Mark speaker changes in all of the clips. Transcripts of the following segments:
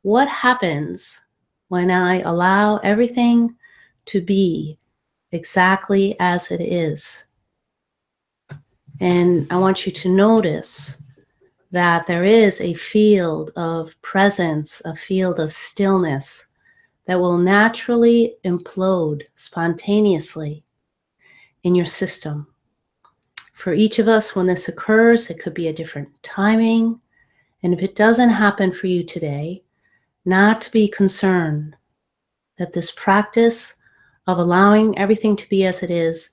Speaker 1: What happens when I allow everything to be exactly as it is? And I want you to notice that there is a field of presence, a field of stillness that will naturally implode spontaneously in your system. For each of us, when this occurs, it could be a different timing. And if it doesn't happen for you today, not to be concerned that this practice of allowing everything to be as it is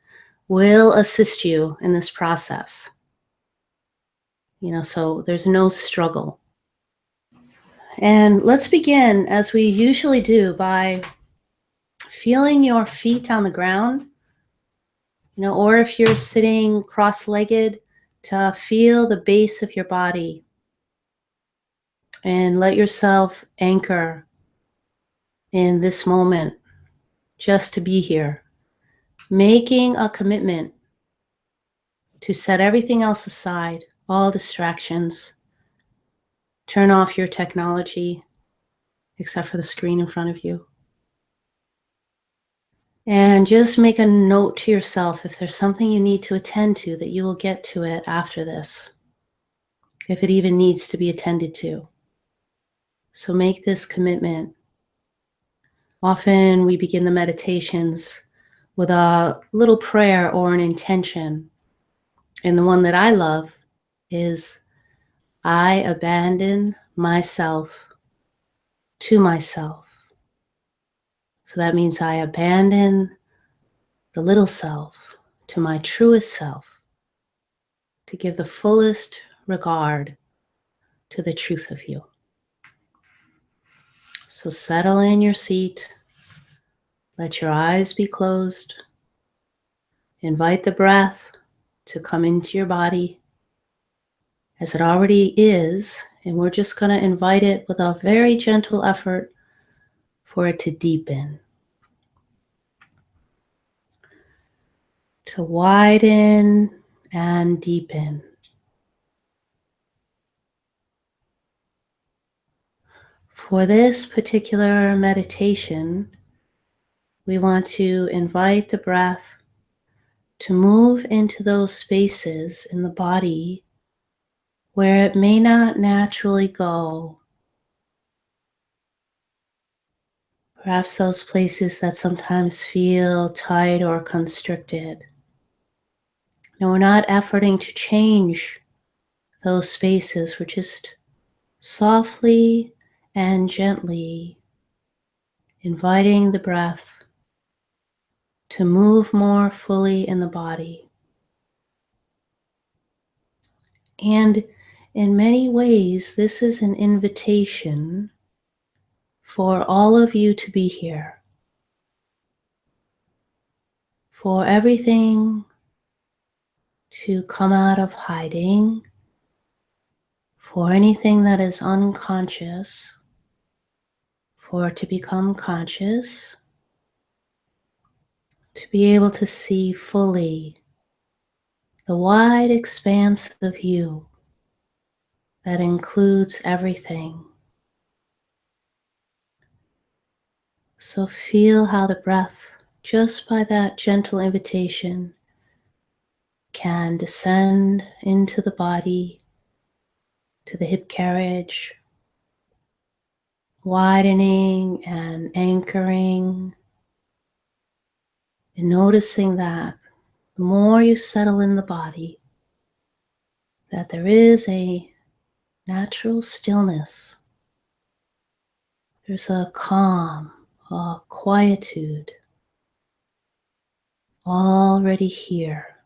Speaker 1: will assist you in this process. So there's no struggle. And let's begin, as we usually do, by feeling your feet on the ground, or if you're sitting cross-legged, to feel the base of your body and let yourself anchor in this moment, just to be here, making a commitment to set everything else aside, all distractions, turn off your technology, except for the screen in front of you. And just make a note to yourself if there's something you need to attend to, that you will get to it after this, if it even needs to be attended to. So make this commitment. Often we begin the meditations with a little prayer or an intention. And the one that I love is, I abandon myself to myself. So that means I abandon the little self to my truest self, to give the fullest regard to the truth of you. So settle in your seat. Let your eyes be closed. Invite the breath to come into your body as it already is, and we're just going to invite it with a very gentle effort for it to deepen, to widen and deepen. For this particular meditation, we want to invite the breath to move into those spaces in the body where it may not naturally go. Perhaps those places that sometimes feel tight or constricted. And we're not efforting to change those spaces. We're just softly and gently inviting the breath to move more fully in the body. And in many ways, this is an invitation for all of you to be here, for everything to come out of hiding, for anything that is unconscious, for it to become conscious, to be able to see fully the wide expanse of you that includes everything. So feel how the breath, just by that gentle invitation, can descend into the body, to the hip carriage, widening and anchoring, and noticing that the more you settle in the body, that there is a natural stillness. There's a calm, a quietude already here.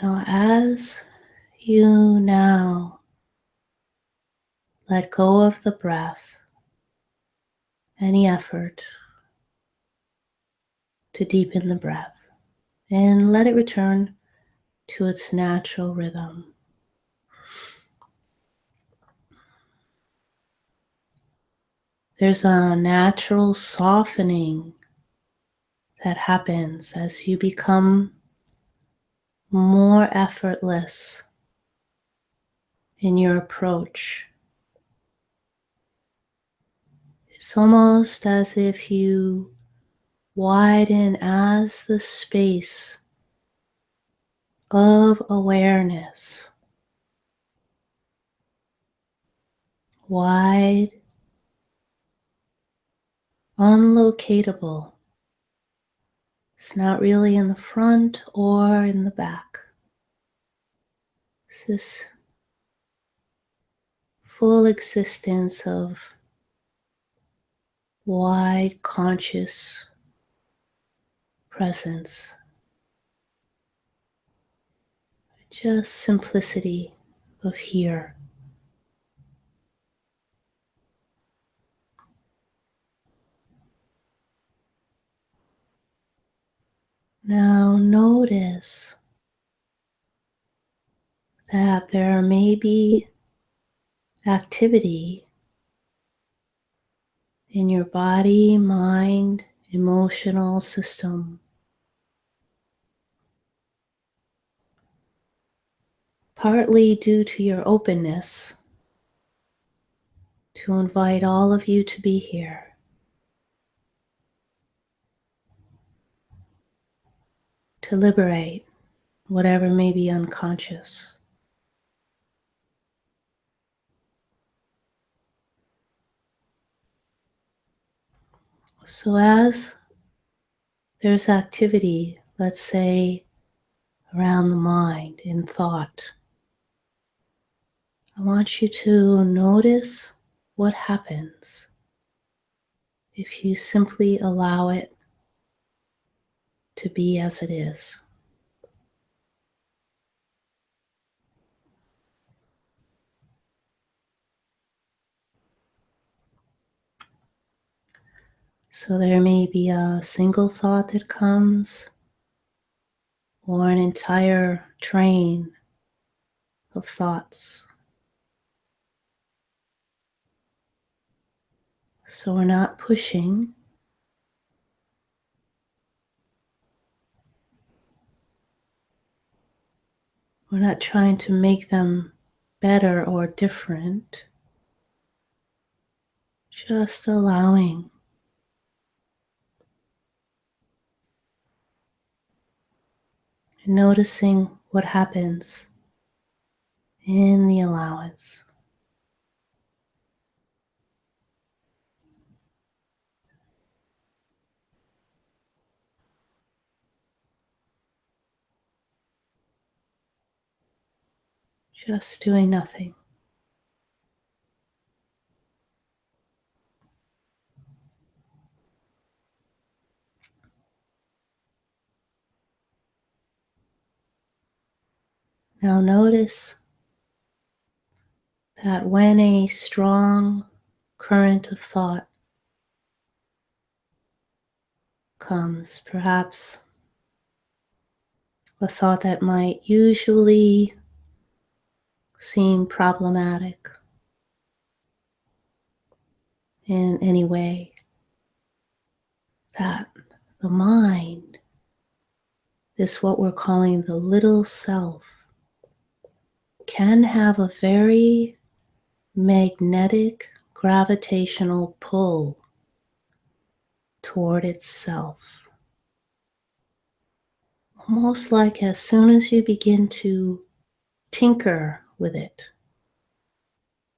Speaker 1: Now, as you now let go of the breath, any effort to deepen the breath, and let it return to its natural rhythm. There's a natural softening that happens as you become more effortless in your approach. It's almost as if you widen as the space of awareness, wide, unlocatable. It's not really in the front or in the back. It's this full existence of wide conscious presence, just simplicity of here. Now notice that there may be activity in your body, mind, emotional system, partly due to your openness to invite all of you to be here, to liberate whatever may be unconscious. So as there's activity, let's say around the mind in thought, I want you to notice what happens if you simply allow it to be as it is. So there may be a single thought that comes, or an entire train of thoughts. So we're not pushing, we're not trying to make them better or different, just allowing. Noticing what happens in the allowance. Just doing nothing. Now notice that when a strong current of thought comes, perhaps a thought that might usually seem problematic in any way, that the mind, this what we're calling the little self, can have a very magnetic gravitational pull toward itself. Almost like as soon as you begin to tinker with it,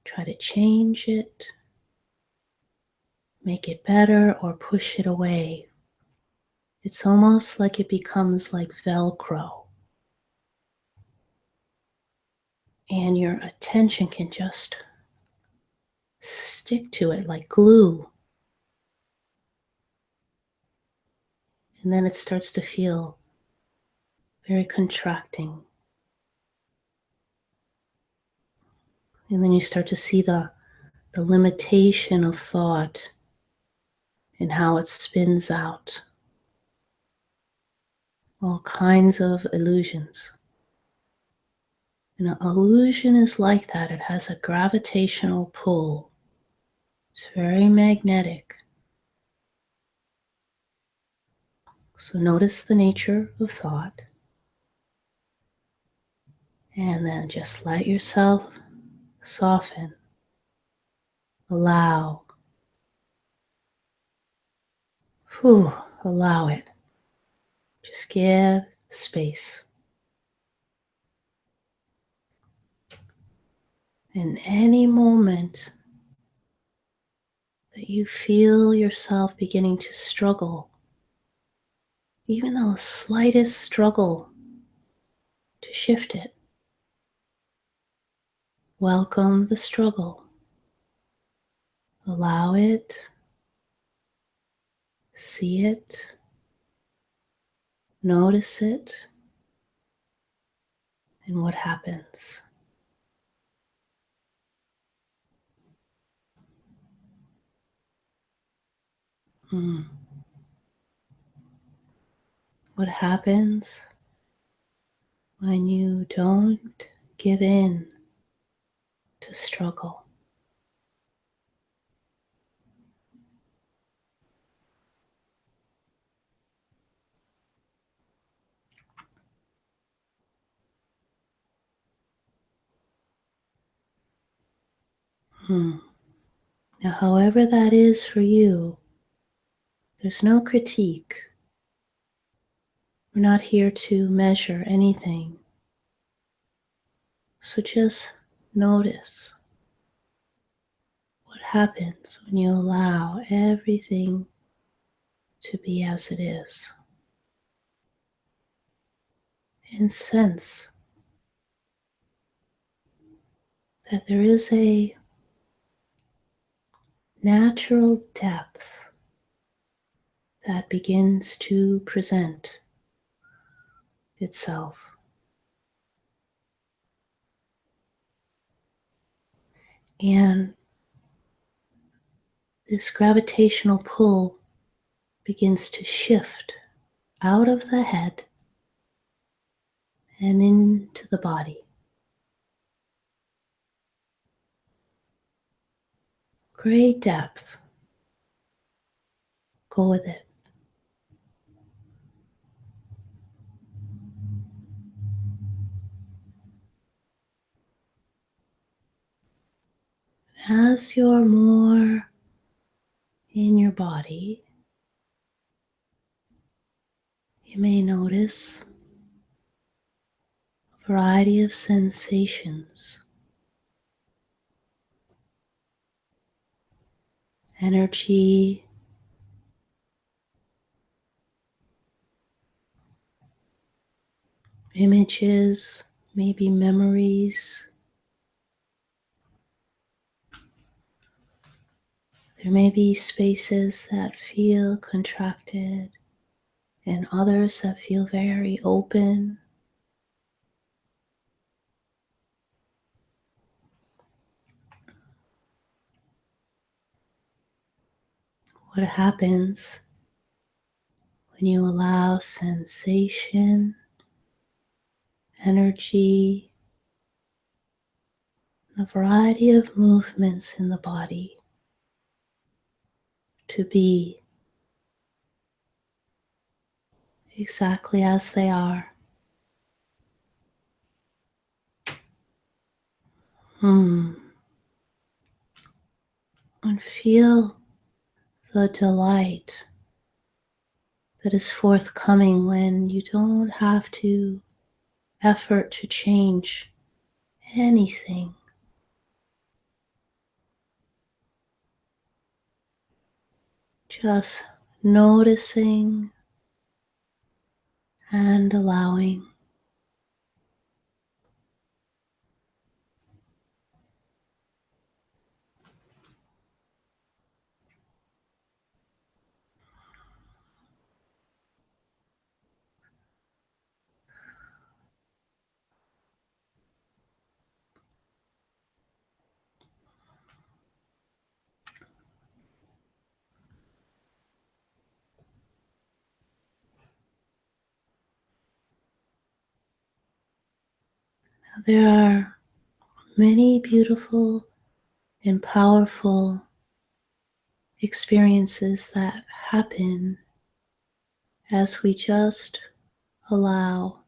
Speaker 1: try to change it, make it better, or push it away, it's almost like it becomes like Velcro. And your attention can just stick to it like glue. And then it starts to feel very contracting. And then you start to see the limitation of thought and how it spins out. All kinds of illusions. And an illusion is like that. It has a gravitational pull. It's very magnetic. So notice the nature of thought. And then just let yourself soften, allow, whew, allow it. Just give space. In any moment that you feel yourself beginning to struggle, even the slightest struggle to shift it, welcome the struggle. Allow it, see it, notice it, and what happens. Hmm. What happens when you don't give in to struggle? Hmm. Now, however that is for you, there's no critique. We're not here to measure anything. So just notice what happens when you allow everything to be as it is. And sense that there is a natural depth that begins to present itself. And this gravitational pull begins to shift out of the head and into the body. Great depth. Go with it. As you're more in your body, you may notice a variety of sensations, energy, images, maybe memories. There may be spaces that feel contracted and others that feel very open. What happens when you allow sensation, energy, a variety of movements in the body to be exactly as they are? And feel the delight that is forthcoming when you don't have to effort to change anything. Just noticing and allowing. There are many beautiful and powerful experiences that happen as we just allow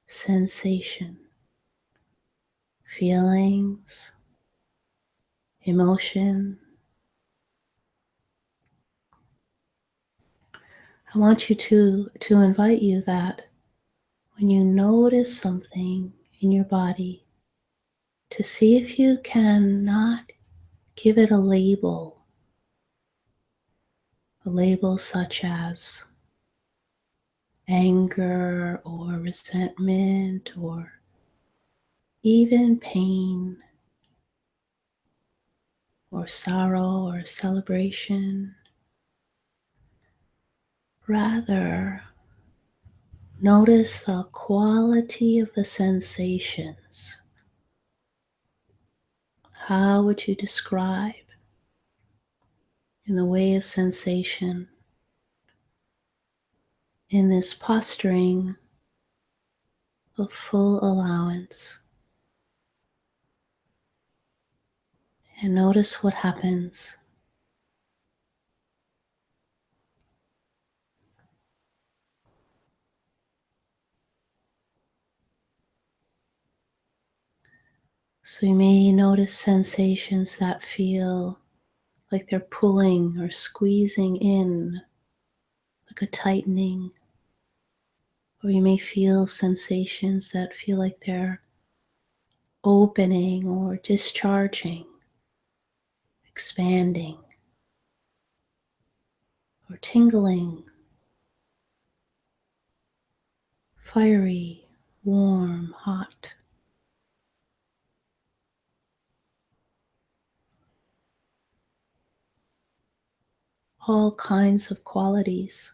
Speaker 1: sensation, feelings, emotion. I want you to invite you that when you notice something in your body, to see if you can not give it a label such as anger or resentment or even pain or sorrow or celebration. Rather, notice the quality of the sensations. How would you describe, in the way of sensation, in this posturing of full allowance? And notice what happens. So you may notice sensations that feel like they're pulling or squeezing in, like a tightening. Or you may feel sensations that feel like they're opening or discharging, expanding, or tingling, fiery, warm, hot. All kinds of qualities.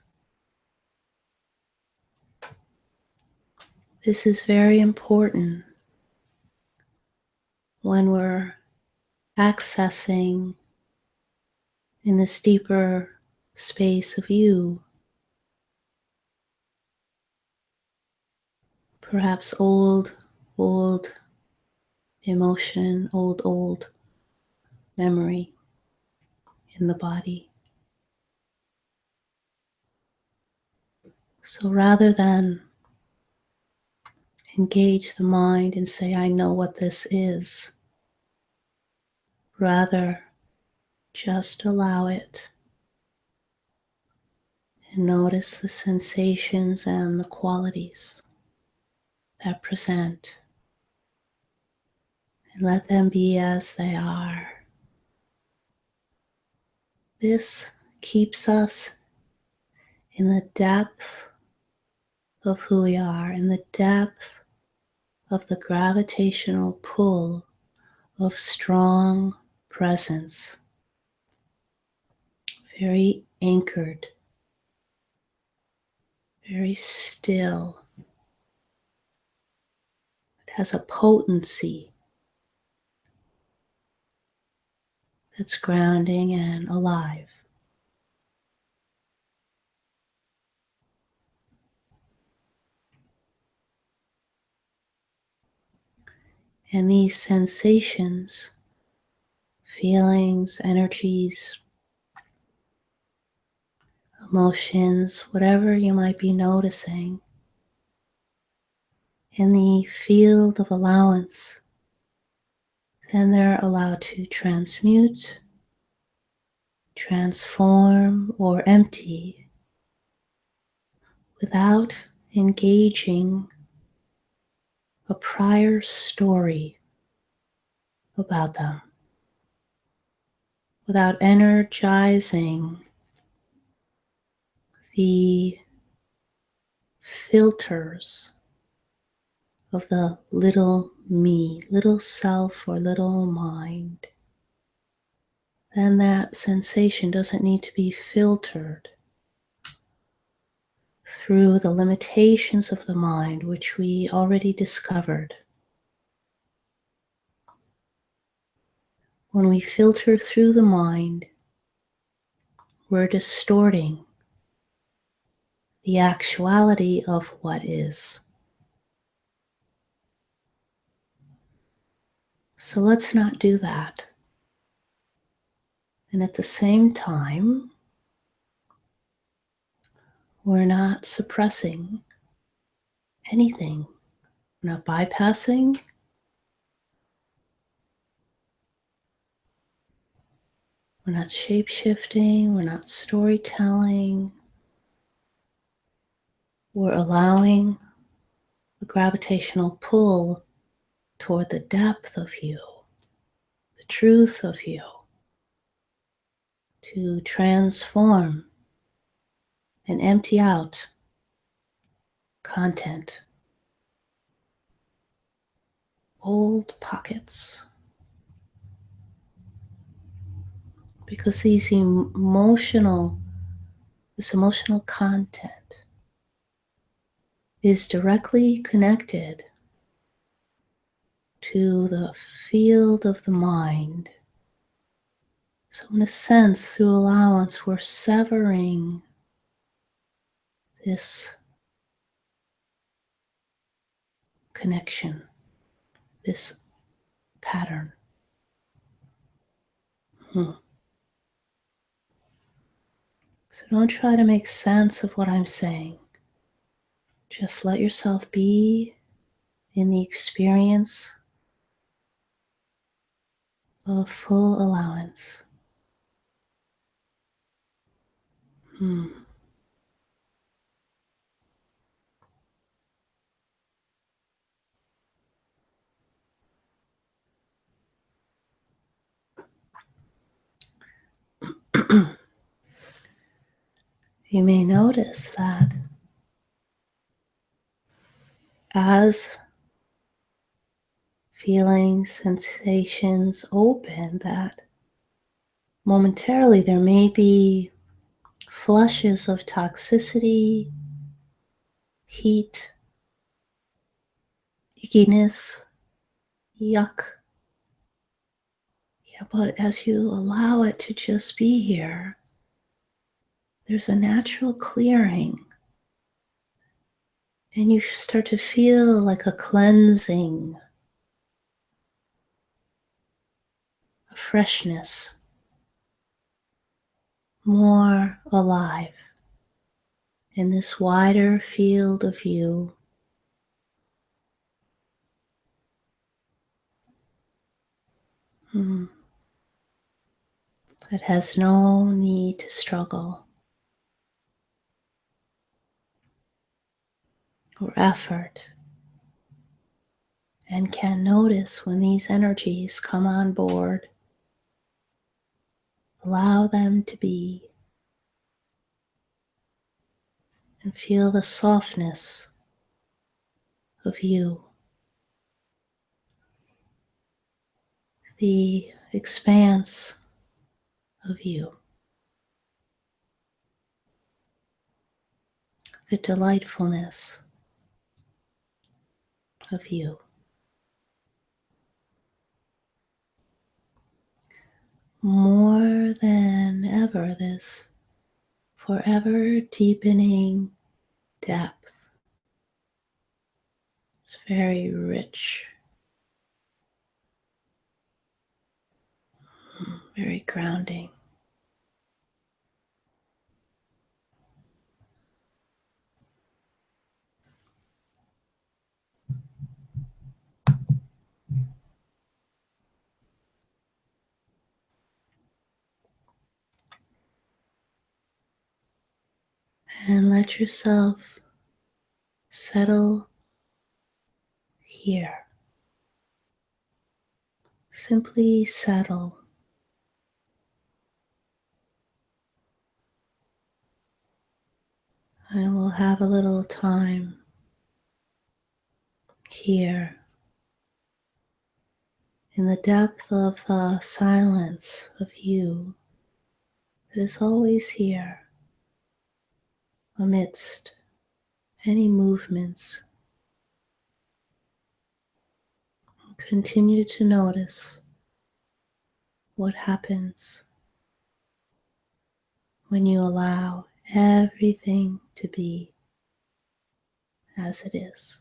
Speaker 1: This is very important when we're accessing in this deeper space of you, perhaps old emotion, old memory in the body. So rather than engage the mind and say, I know what this is, rather just allow it and notice the sensations and the qualities that present, and let them be as they are. This keeps us in the depth of who we are, in the depth of the gravitational pull of strong presence, very anchored, very still. It has a potency that's grounding and alive. And these sensations, feelings, energies, emotions, whatever you might be noticing, in the field of allowance, then they're allowed to transmute, transform, or empty without engaging a prior story about them, without energizing the filters of the little me, little self, or little mind. Then that sensation doesn't need to be filtered through the limitations of the mind, which we already discovered. When we filter through the mind, we're distorting the actuality of what is. So let's not do that. And at the same time, we're not suppressing anything. We're not bypassing. We're not shape-shifting, we're not storytelling. We're allowing the gravitational pull toward the depth of you, the truth of you, to transform and empty out content, old pockets, because this emotional content is directly connected to the field of the mind. So in a sense, through allowance, we're severing this connection, this pattern. Hmm. So don't try to make sense of what I'm saying. Just let yourself be in the experience of full allowance. Hmm. You may notice that as feelings, sensations open, that momentarily there may be flushes of toxicity, heat, ickiness, yuck. Yeah, but as you allow it to just be here, there's a natural clearing, and you start to feel like a cleansing, a freshness, more alive in this wider field of you. Hmm. That has no need to struggle or effort, and can notice when these energies come on board. Allow them to be, and feel the softness of you, the expanse of you, the delightfulness of you. More than ever, this forever deepening depth. It's very rich, very grounding. And let yourself settle here. Simply settle. And we'll have a little time here in the depth of the silence of you that is always here amidst any movements. Continue to notice what happens when you allow everything to be as it is.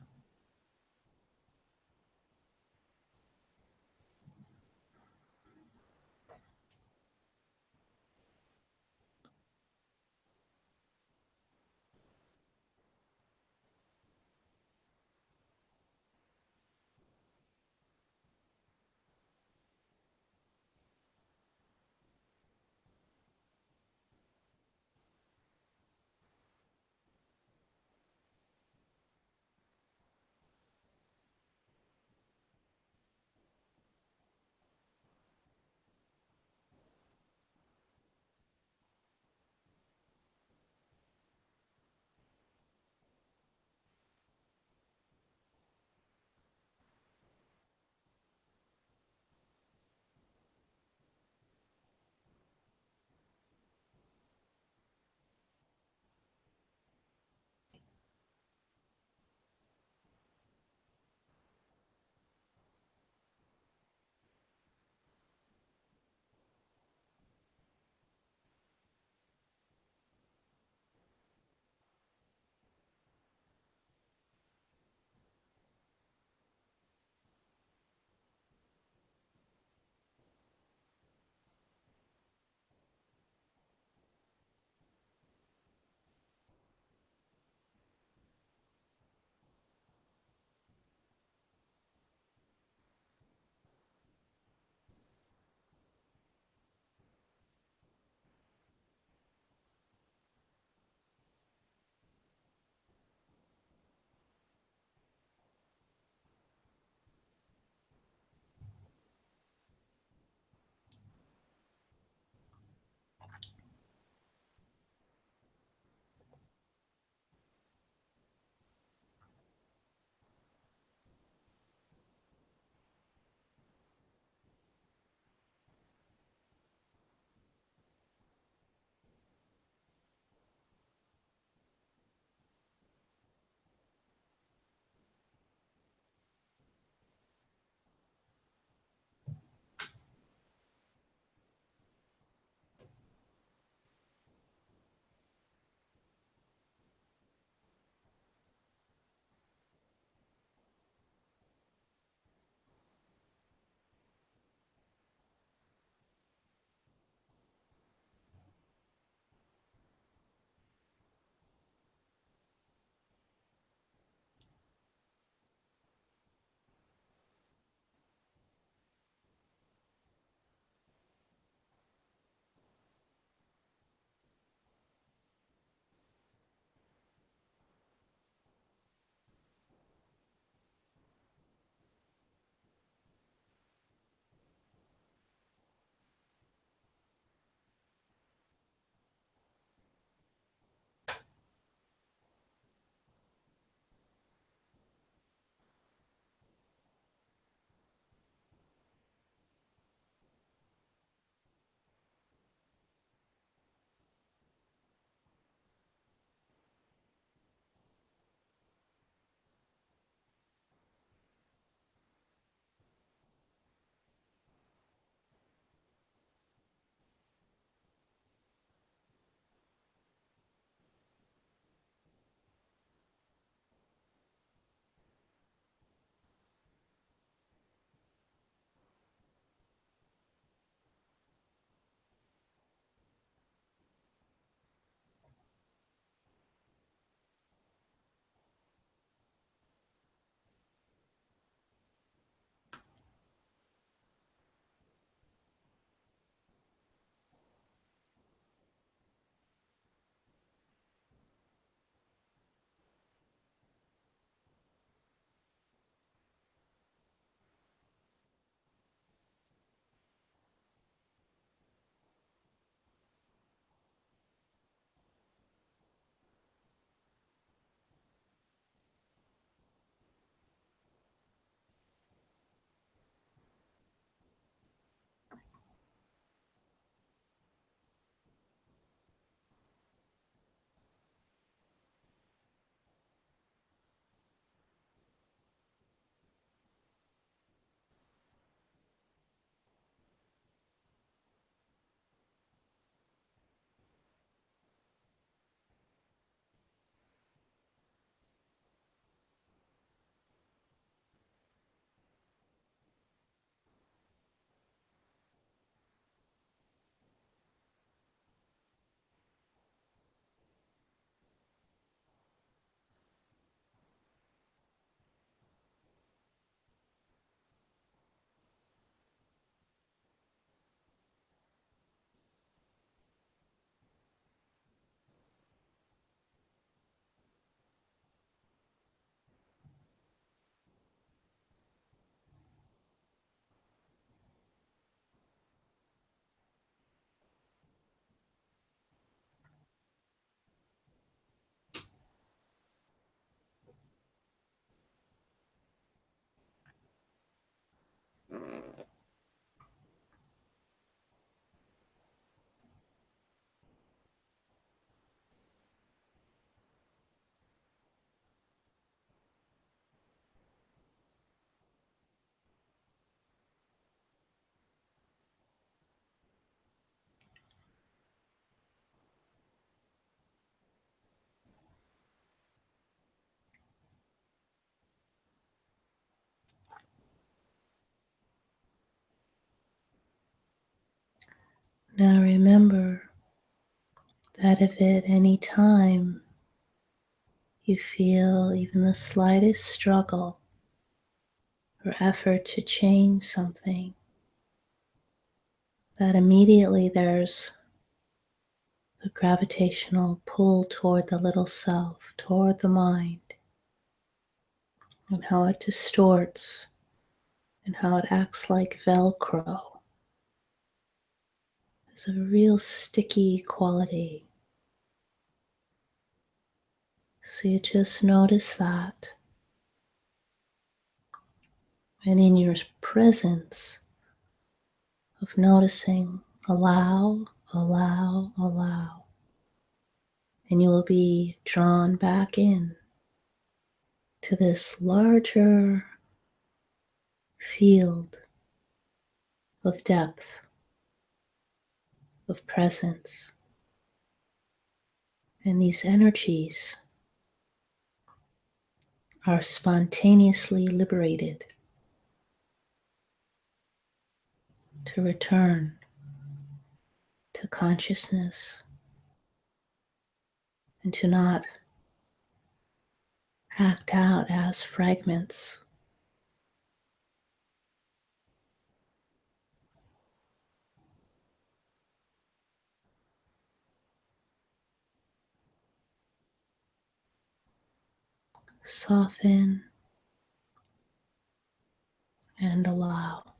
Speaker 1: Now remember that if at any time you feel even the slightest struggle or effort to change something, that immediately there's the gravitational pull toward the little self, toward the mind, and how it distorts and how it acts like Velcro. It's a real sticky quality. So you just notice that. And in your presence of noticing, allow, allow, allow. And you will be drawn back in to this larger field of depth, of presence. And these energies are spontaneously liberated to return to consciousness and to not act out as fragments. Soften and allow.